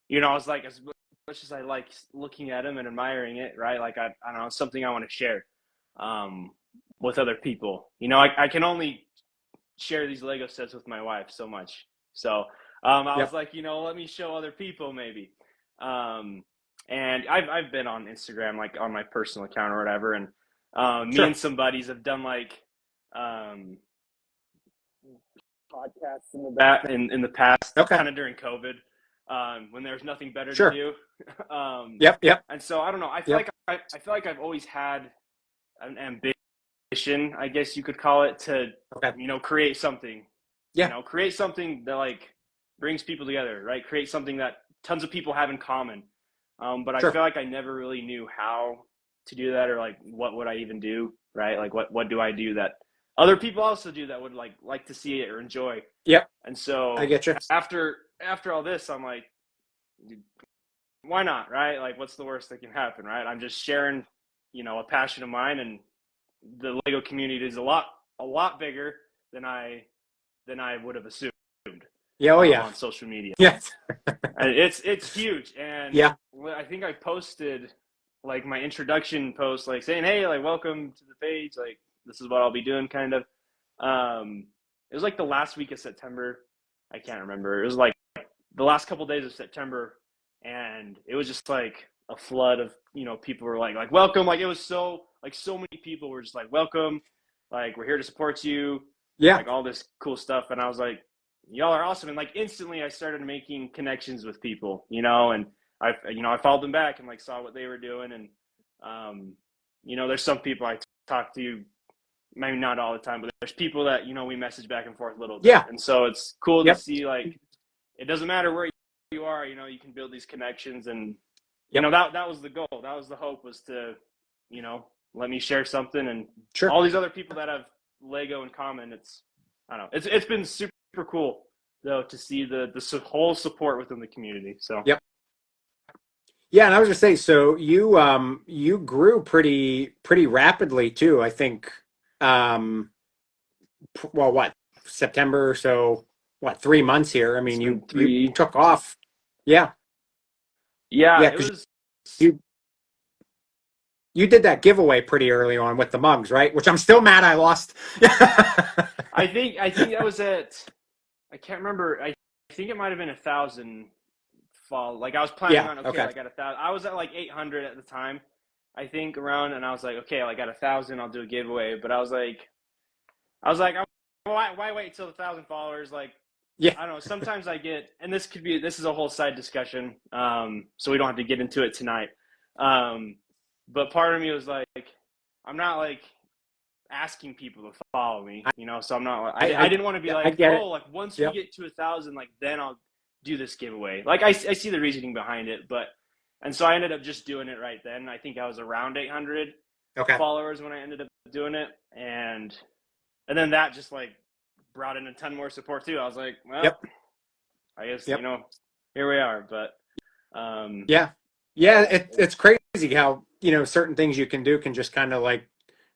you know, I was like, as much as I like looking at them and admiring it, right? Like I don't know, it's something I want to share, um, with other people. You know, I can only share these Lego sets with my wife so much. So I was yep, like, you know, let me show other people maybe. Um, and I've been on Instagram like on my personal account or whatever, and me and sure, some buddies have done like um, podcasts in the back. that in the past, okay, kind of during COVID, when there was nothing better to sure, do. um, yep, yep, and so I don't know. yep, I feel like I've always had an ambition, I guess you could call it, to okay, you know create something. You yeah, know, create something that like brings people together, right? Create something that tons of people have in common. But I sure, feel like I never really knew how to do that, or like what would I even do, right? Like what do I do that other people also do that would like to see it or enjoy? yep, And I so get you. after all this, I'm like, why not, right? Like, what's the worst that can happen, right? I'm just sharing, you know, a passion of mine, and the Lego community is a lot bigger than I would have assumed, Yeah, oh yeah, on social media. yes, And it's huge, and yeah, I think I posted like my introduction post, like saying, "Hey, like welcome to the page. Like this is what I'll be doing." Kind of. It was like the last week of September. I can't remember. It was like the last couple of days of September, and it was just like a flood of people were like welcome. Like it was so many people were just like welcome. Like we're here to support you. yeah, Like all this cool stuff, and I was like, y'all are awesome. And like instantly I started making connections with people, and I followed them back and like saw what they were doing. And, there's some people I talk to, maybe not all the time, but there's people that, we message back and forth a little bit. Yeah. And so it's cool to Yep. see, like, it doesn't matter where you are, you can build these connections. And, Yep. that was the goal. That was the hope, was to, let me share something. And Sure. all these other people that have Lego in common, I don't know, it's been super cool though to see the whole support within the community. So Yep. Yeah, and I was gonna say, so you grew pretty rapidly too. I think um well, what, September, so what, 3 months here. I it's mean, been you three. took off. Yeah. Yeah, Yeah, it because was. you you did that giveaway pretty early on with the mugs, right? Which I'm still mad I lost. I think that was at. I can't remember. I think it might have been 1,000 fall. Like I was planning Yeah, on, okay, okay. like at 1,000. I was at like 800 at the time, I think, around, and I was like, okay, like at 1,000, I'll do a giveaway. But I was like, why wait till 1,000 followers? Like, Yeah. I don't know. Sometimes I get, and this is a whole side discussion, so we don't have to get into it tonight. Um, but part of me was like, I'm not like asking people to follow me, so I'm not. I I didn't want to be I like, get oh, it. like once we Yep. get to 1,000, like then I'll do this giveaway. Like I see the reasoning behind it, and so I ended up just doing it right then. I think I was around 800 Okay. followers when I ended up doing it, and then that just like brought in a ton more support too. I was like, well, Yep. I guess Yep. here we are. But um, Yeah. Yeah, it's crazy how, certain things you can do can just kind of like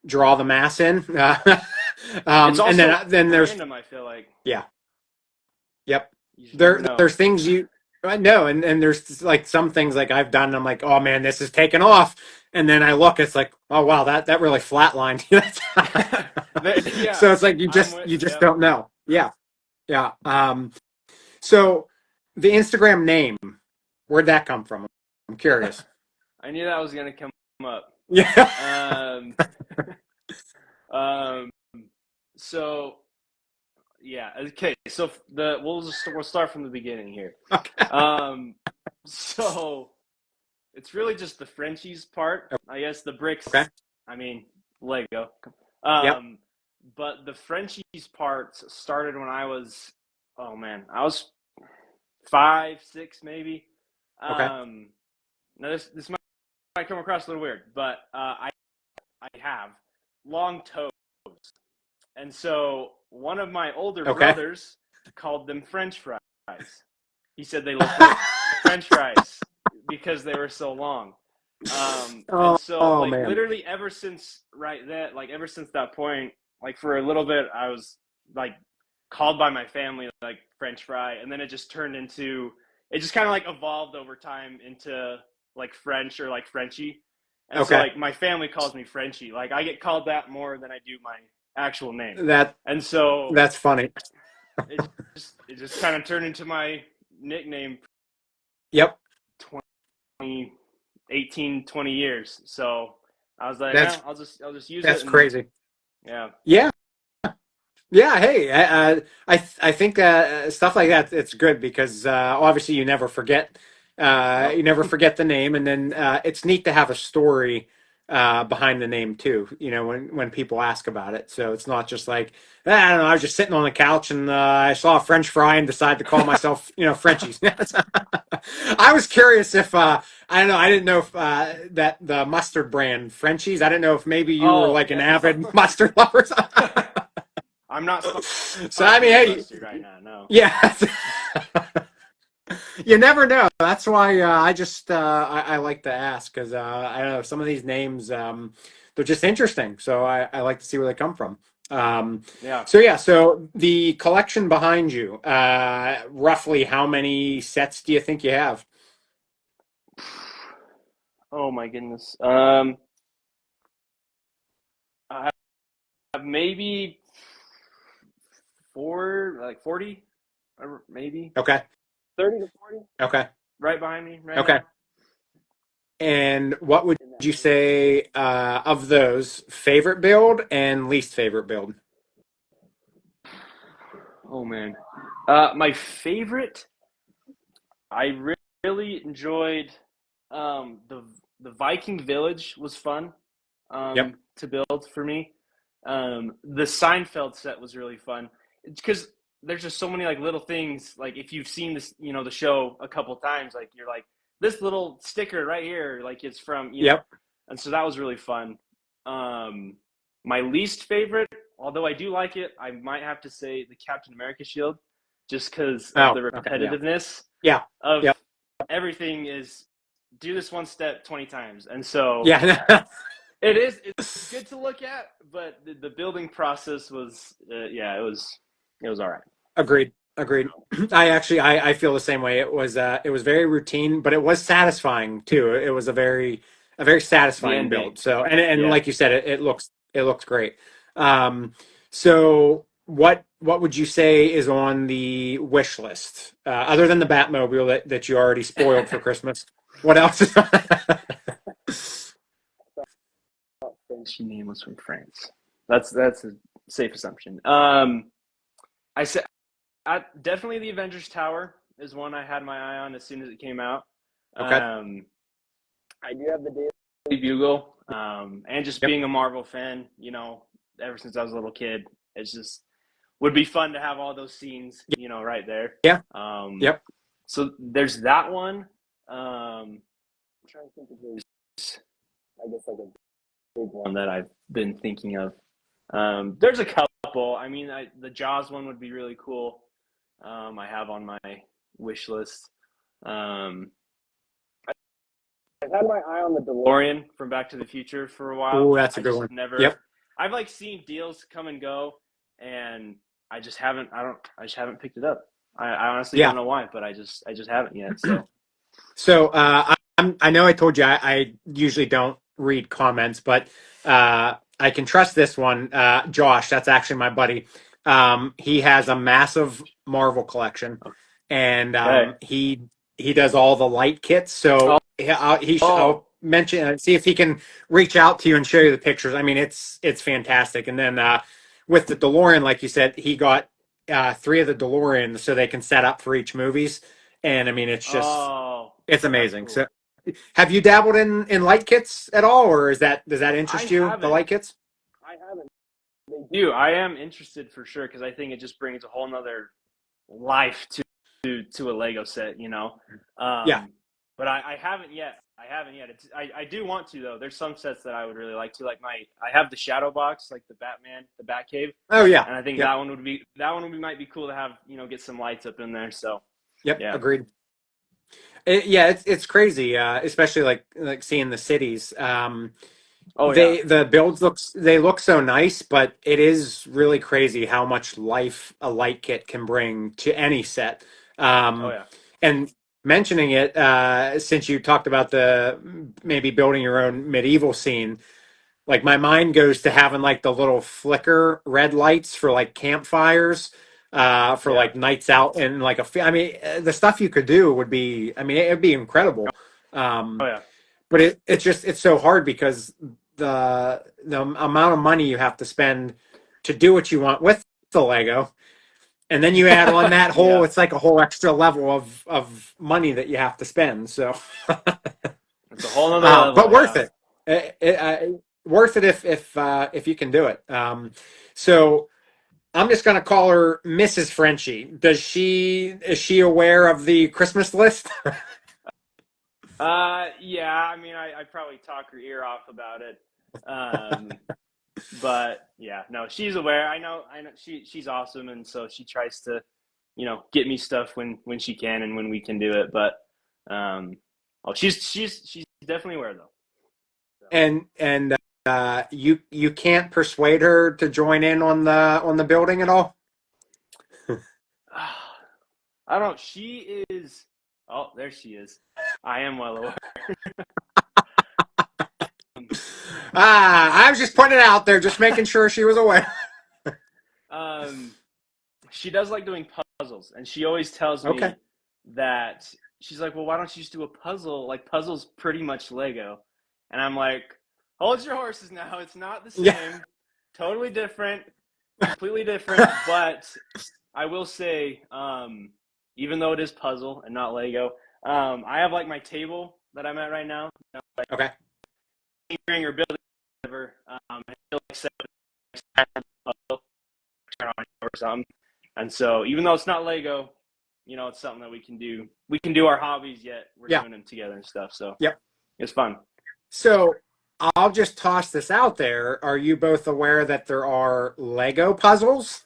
draw the mass in. it's And also then there's, random. I feel like yeah. Yep. you just never know. There's things I know, and there's like some things like I've done. I'm like, oh man, this is taking off, and then I look, it's like, oh wow, that really flatlined. Yeah, So it's like I'm you just yep. don't know. Yeah, yeah. So the Instagram name, where'd that come from? I'm curious. I knew that was gonna come up. Yeah. Um, um, so yeah, okay. So we'll start from the beginning here. Okay. Um, so it's really just the Frenchies part, I guess. The Okay. bricks, I mean, Lego. Yep. Um, but the Frenchies part started when I was, oh man, I was 5, 6 maybe. Okay. Now this might come across a little weird, but I have long toes, and so one of my older Okay. brothers called them French fries. He said they looked like French fries because they were so long. And Oh, so oh like man. literally ever since that point, like for a little bit, I was like called by my family like French fry, and then it just kind of like evolved over time into like French or like Frenchy. And so Okay. like my family calls me Frenchy. Like I get called that more than I do my actual name. That And so that's funny. it just kind of turned into my nickname Yep. 20, 18, 20 years. So I was like, That's I'll just use it. that's And crazy. yeah. Yeah. Yeah, hey, I think stuff like that, it's good because obviously Yep. you never forget the name, and then it's neat to have a story behind the name too. When people ask about it, so it's not just like, I don't know, I was just sitting on the couch and I saw a French fry and decided to call myself Frenchies. I was curious if I don't know, I didn't know if that the mustard brand Frenchies. I didn't know if maybe you were Oh, like an yeah. avid mustard lover. I'm not So I sponsored mean, by hey, mustard right now. No. yeah, you never know. That's why I like to ask because I don't know, some of these names, they're just interesting. So I like to see where they come from. Um, Yeah. so yeah, so the collection behind you, roughly how many sets do you think you have? Oh my goodness. I have maybe like 40, or maybe Okay, 30 to 40 okay, right behind me right okay. now. And what would in that you range. say of those, favorite build and least favorite build? Oh man. My favorite, I really enjoyed the Viking Village was fun Yep. to build for me. The Seinfeld set was really fun because there's just so many like little things. Like if you've seen this, the show a couple times, like you're like this little sticker right here, like it's from Yep. and so that was really fun. Um, my least favorite, although I do like it, I might have to say the Captain America shield, just because of Oh, the okay. Yeah. repetitiveness Yeah. of Yep. everything is do this one step 20 times. And so Yeah. it's good to look at, but the building process was it was all right. Agreed. Agreed. I feel the same way. It was very routine, but it was satisfying too. It was a very The satisfying build. ending, So and yeah. like you said, it looks great. So what would you say is on the wish list other than the Batmobile that you already spoiled for Christmas? What else? She name was from France. That's a safe assumption. I said definitely the Avengers Tower is one I had my eye on as soon as it came out. Okay. I do have the Daily Bugle, and just Yep. being a Marvel fan, ever since I was a little kid, it's just would be fun to have all those scenes, right there. Yeah. Um, Yep. so there's that one. I'm trying to think of this. I guess like a big one that I've been thinking of. There's a couple. I mean, the Jaws one would be really cool. I have on my wish list. Um, I've had my eye on the DeLorean from Back to the Future for a while. Oh, that's a I good just one. never. Yep. I've like seen deals come and go, and I just haven't. I just haven't picked it up. I honestly Yeah. don't know why, but I just haven't yet. So So I know I told you I usually don't read comments, but I can trust this one. Josh, that's actually my buddy. He has a massive Marvel collection, and okay. he does all the light kits. Oh, So oh, I'll mention see if he can reach out to you and show you the pictures. I mean, it's fantastic. And then with the DeLorean, like you said, he got three of the DeLoreans so they can set up for each movies. And I mean, oh, it's that's amazing. cool. So, have you dabbled in light kits at all, or does that I interest you? The haven't. light kits? I haven't. They do. I am interested for sure because I think it just brings a whole nother life to a Lego set, Yeah. But I haven't yet. I haven't yet. I do want to though. There's some sets that I would really like to. Like I have the Shadow Box, like the Batman, the Batcave, Oh yeah. and I think Yep. that one might be cool to have. Get some lights up in there. So Yep. yeah. Agreed. Yeah, it's crazy, especially like seeing the cities. Oh yeah. The builds they look so nice, but it is really crazy how much life a light kit can bring to any set. Oh Um, yeah. and mentioning it, since you talked about the maybe building your own medieval scene, like my mind goes to having like the little flicker red lights for like campfires, for Yeah. like nights out and like I mean, the stuff you could do would be, I mean, it'd be incredible. Oh Um, yeah. but it's so hard because the amount of money you have to spend to do what you want with the Lego, and then you add on that whole, Yeah. it's like a whole extra level of money that you have to spend. So, It's a whole nother level. but worth Yeah. it. Worth it if you can do it. So I'm just gonna call her Mrs. Frenchy. Is she aware of the Christmas list? Yeah. I mean, I probably talk her ear off about it. Um, but yeah, no, she's aware. I know she's awesome, and so she tries to, get me stuff when she can and when we can do it. But um, oh, she's definitely aware though. So. And you can't persuade her to join in on the building at all. I don't know. She is. Oh, there she is. I am well aware. I was just putting it out there, just making sure she was aware. Um, she does like doing puzzles, and she always tells Okay. me that she's like, "Well, why don't you just do a puzzle? Like puzzles, pretty much Lego." And I'm like, "Hold your horses now. It's not the Yeah. same. Totally different, completely different." But I will say, even though it is puzzle and not Lego, I have like my table that I'm at right now. Okay. Tinkering or building, whatever. I feel like seven puzzle turn on or something. And so, even though it's not Lego, it's something that we can do. We can do our hobbies, yet we're Yeah. doing them together and stuff. So, Yep. it's fun. So I'll just toss this out there. Are you both aware that there are Lego puzzles?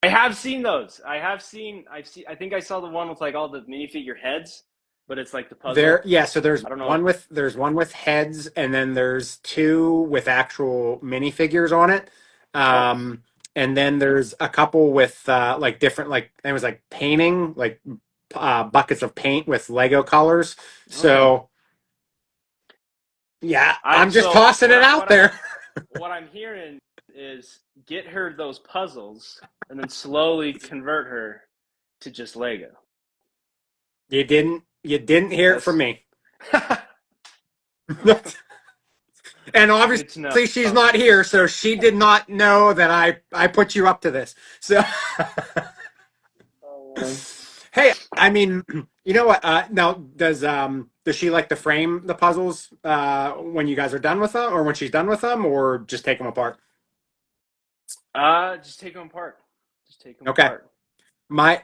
I have seen those. I think I saw the one with like all the minifigure heads, but it's like the There, puzzle. yeah. So I don't know. there's one with heads, and then there's two with actual minifigures on it. Oh, Um, and then there's a couple with like different, like it was like painting, like buckets of paint with Lego colors. okay. So yeah, I I'm just so tossing it out there. what I'm hearing is get her those puzzles and then slowly convert her to just Lego. You didn't hear it from That's me. And good to know. obviously she's not here, so she did not know that I put you up to this. So Oh, hey, I mean, you know what? Now does she like to frame the puzzles when you guys are done with them, or when she's done with them, or just take them apart? Just take them apart. Just take them Okay. apart. My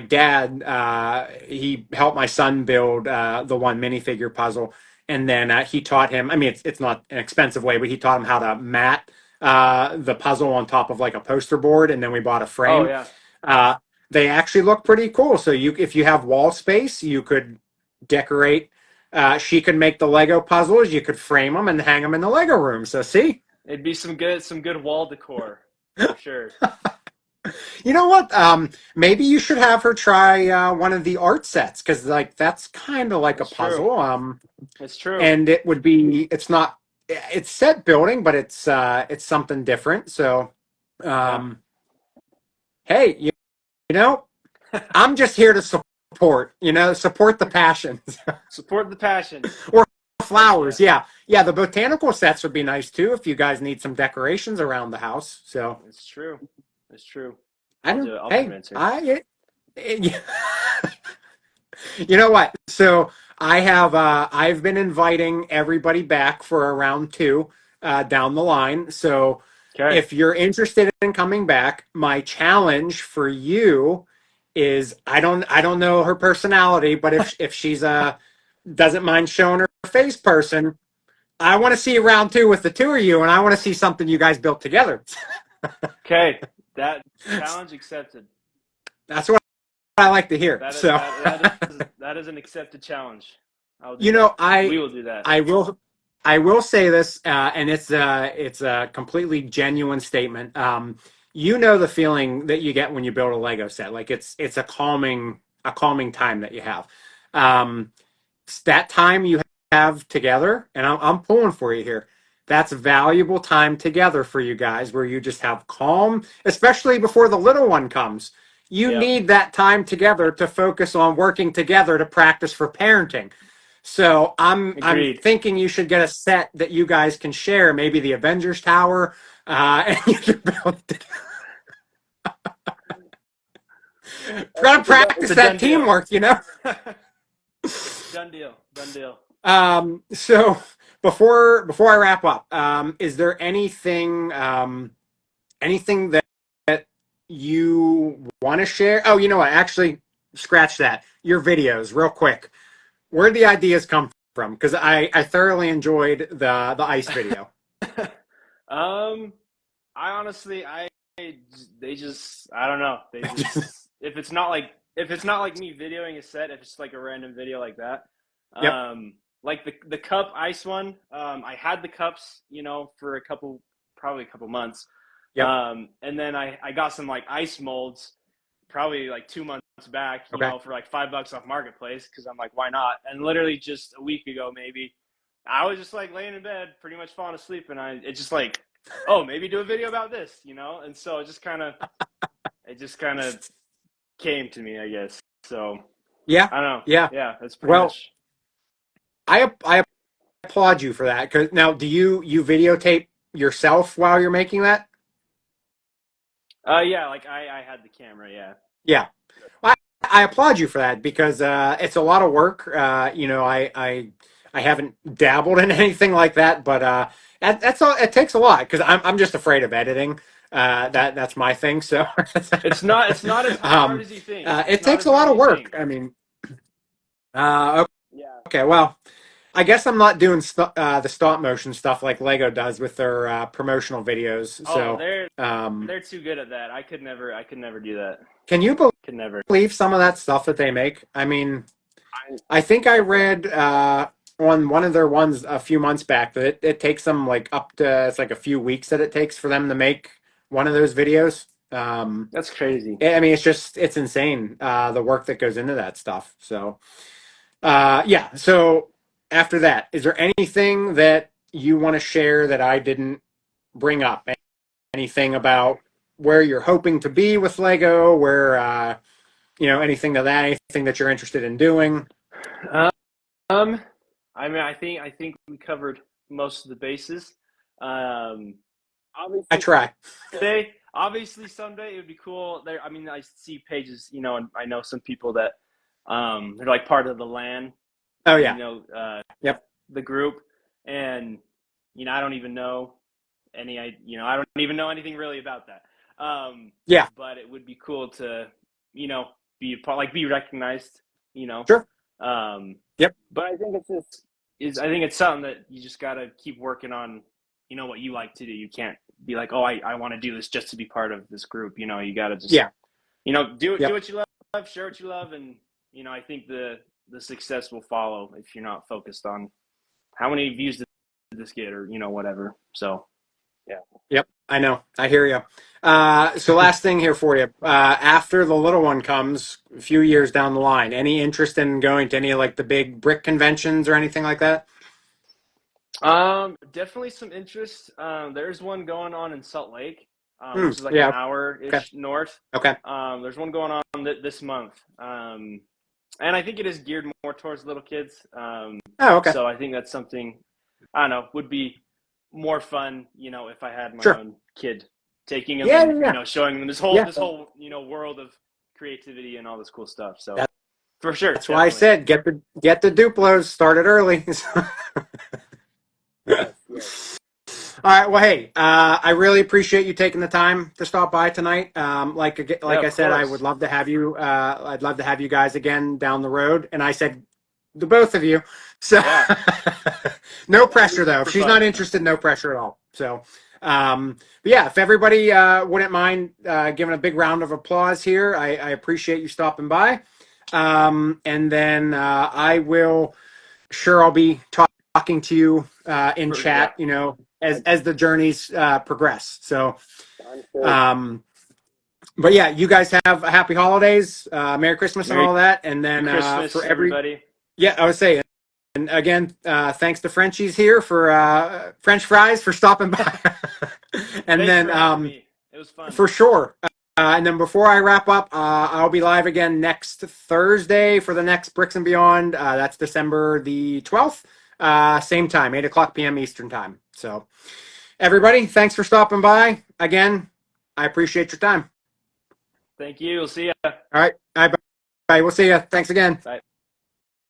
dad he helped my son build the one minifigure puzzle, and then he taught him. I mean, it's not an expensive way, but he taught him how to mat the puzzle on top of like a poster board, and then we bought a Oh frame. yeah. Uh, they actually look pretty cool. So if you have wall space, you could decorate. She could make the Lego puzzles. You could frame them and hang them in the Lego room. So see. It'd be some good wall decor for sure. You know what? Maybe you should have her try one of the art sets because, like, that's kind of like a It's true. puzzle. It's true. And it would be. It's not. It's set building, but it's something different. So, Yeah. um, hey, you know, I'm just here to support. Support the passions Support the passion. or Heck yeah. flowers. Yeah, yeah. The botanical sets would be nice too if you guys need some decorations around the house. So It's true. It's true. I I'll don't. do it. I'll Hey, convince her. You know what? So I've been inviting everybody back for a round two down the line. So Okay. if you're interested in coming back, my challenge for you is I don't know her personality, but if she's doesn't mind showing her face person, I want to see round two with the two of you, and I want to see something you guys built together. Okay. That challenge accepted. That's what I like to hear. That So. that that is an accepted challenge. I'll do You know, that. We will do that. I will I will say this, and it's a completely genuine statement. You know the feeling that you get when you build a Lego set, like it's a calming time that you have. It's that time you have together, and I'm pulling for you here. That's valuable time together for you guys, where you just have calm, especially before the little one comes. You Yep. need that time together to focus on working together to practice for parenting. So I'm Agreed. thinking you should get a set that you guys can share, maybe the Avengers Tower, and you can build it. Gotta It's practice a that done deal. teamwork. Done deal. Done deal. So before I wrap up, is there anything that you want to share? Oh, you know what? Actually, scratch that. Your videos, real quick. Where'd the ideas come from? Because I thoroughly enjoyed the ice video. um, I honestly, they just, I don't know. They just, if it's not like me videoing a set, if it's like a random video like that, Yep. like the cup ice one, I had the cups, for probably a couple months, Yep. and then I got some like ice molds, probably like 2 months back, Okay. for like $5 off marketplace because I'm like, why not? And literally just a week ago, maybe, I was just like laying in bed, pretty much falling asleep, and it just like, oh, maybe do a video about this. And so it just kind of came to me, I guess. So Yeah. I don't know. Yeah. Yeah, that's pretty Well, much. I applaud you for that. Now, do you videotape yourself while you're making that? Yeah, like I had the camera. Yeah. Yeah. Well, I applaud you for that because it's a lot of work. I haven't dabbled in anything like that, but that's all. It takes a lot because I'm just afraid of editing. That's my thing. So, It's not as hard um, as you think. It's it not takes as a hard lot as of you work. think. I mean, Yeah. okay, well, I guess I'm not doing the stop motion stuff like Lego does with their promotional videos. Oh, So, they're um, they're too good at that. I could never do that. can you Could never. believe some of that stuff that they make? I mean, I, I think I read on one of their ones a few months back that it takes them like up to it's like a few weeks that it takes for them to make one of those videos. That's crazy. I mean, it's insane the work that goes into that stuff. So yeah. So after that, is there anything that you want to share that I didn't bring up? Anything about where you're hoping to be with Lego? Where anything to that? Anything that you're interested in doing? Um, I mean, I think we covered most of the bases. Um, I obviously, try. obviously someday it would be cool. There, I mean, I see pages, and I know some people that they're like part of the LAN, Oh you yeah. know, Yep. the group, and I don't even know I don't even know anything really about that. Yeah. But it would be cool to, you know, be a part, like be recognized, you know. Sure. Um, Yep. but I think it's just I think it's something that you just gotta keep working on. What you like to do. You can't be like, oh, I want to do this just to be part of this group. You gotta just Yeah. do Yep. what you love, share what you love, and I think the success will follow if you're not focused on how many views did this get or whatever. So yeah. Yep. I know. I hear you. So last thing here for you. After the little one comes, a few years down the line, any interest in going to any of like the big brick conventions or anything like that? definitely some interest. There's one going on in Salt Lake, Hmm. which is like an Yeah. hour Okay. ish north. Okay. There's one going on this month. And I think it is geared more towards little kids. Oh, okay. So I think that's something I don't know would be more fun, if I had my Sure. own kid taking them Yeah. and Yeah. Yeah. showing them this whole Yeah. this whole world of creativity and all this cool stuff. So That, for sure, that's why I definitely. said get the Duplos started early. Yes, yes. All right. Well, hey, I really appreciate you taking the time to stop by tonight. Yeah, Like I of said, I course. would love to have you. I'd love to have you guys again down the road. And I said the both of you. So Yeah, no That'd be pressure though. If super she's fun. not interested, no pressure at all. So, but yeah, if everybody wouldn't mind giving a big round of applause here, I appreciate you stopping by. And then I will. Sure, I'll be talking to you in Yeah. chat. As the journeys progress. So, sounds good. um, but yeah, you guys have a happy holidays, Merry Christmas, and Merry all that. And then for Christmas, everybody. I would say, and again, thanks to Frenchies here for French fries for stopping by, and Thanks then for having me. It was fun. for sure. And then before I wrap up, I'll be live again next Thursday for the next Bricks and Beyond. That's December the 12th. Same time, 8 o'clock p.m. Eastern time. So, everybody, thanks for stopping by. Again, I appreciate your time. Thank you. We'll see ya. All right. Bye. Bye. We'll see you. Thanks again. Bye.